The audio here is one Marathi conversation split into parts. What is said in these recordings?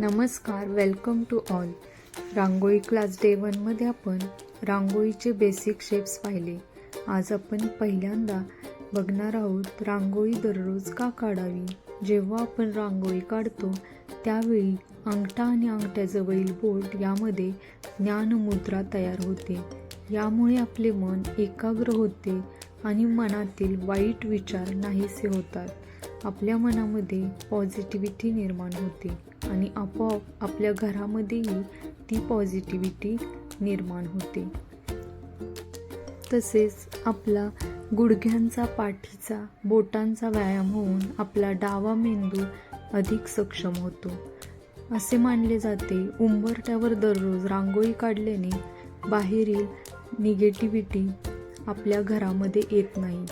नमस्कार, welcome to all. Rangoli class day 1 मध्ये आपण रांगोळीचे बेसिक शेप्स पाहिले. आज आपण पहिल्यांदा बघणार आहोत रांगोळी दररोज का काढावी. जेव्हा आपण रांगोळी काढतो त्यावेळी अंगठा आणि अंगठ्याजवळील बोट यामध्ये ज्ञानमुद्रा तयार होते. यामुळे आपले मन एकाग्र होते आणि मनातील वाईट विचार नाहीसे होतात. आपल्या मनामध्ये पॉझिटिव्हिटी निर्माण होते आणि आपोआप आपल्या घरामध्येही ती पॉझिटिव्हिटी निर्माण होते. तसेच आपला गुडघ्यांचा, पाठीचा, बोटांचा व्यायाम होऊन आपला डावा मेंदू अधिक सक्षम होतो. असे मानले जाते, उंबरठ्यावर दररोज रांगोळी काढल्याने बाहेरील निगेटिव्हिटी आपल्या घरामध्ये येत नाही.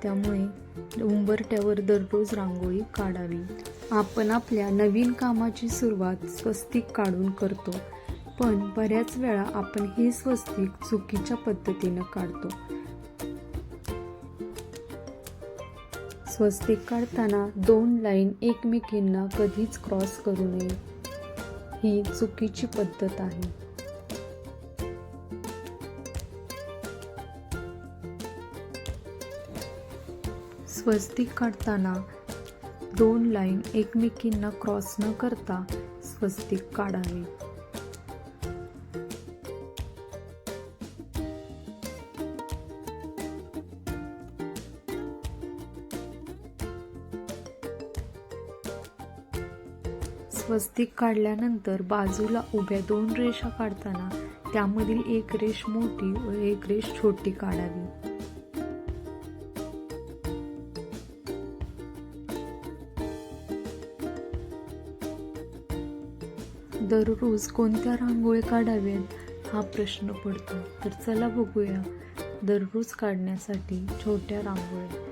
त्यामुळे उंबरठ्यावर दररोज रांगोळी काढावी. आपण आपल्या नवीन कामाची सुरुवात स्वस्तिक काढून करतो, पण बऱ्याच वेळा आपण हे स्वस्तिक चुकीच्या पद्धतीनं काढतो. स्वस्तिक काढताना 2 लाईन एकमेकींना कधीच क्रॉस करू नये. ही चुकीची पद्धत आहे. स्वस्तिक काढताना 2 लाईन एकमेकींना क्रॉस न करता स्वस्तिक काढावे. स्वस्तिक काढल्यानंतर बाजूला उभ्या 2 रेषा काढताना त्यामधील एक रेष मोठी व एक रेष छोटी काढावी. दररोज कोणत्या रांगोळी काढाव्यात हा प्रश्न पडतो. तर चला बघूया दररोज काढण्यासाठी छोट्या रांगोळ्या.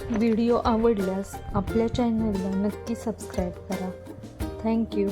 व्हिडिओ आवडल्यास आपल्या चॅनलला नक्की सबस्क्राईब करा. थँक्यू.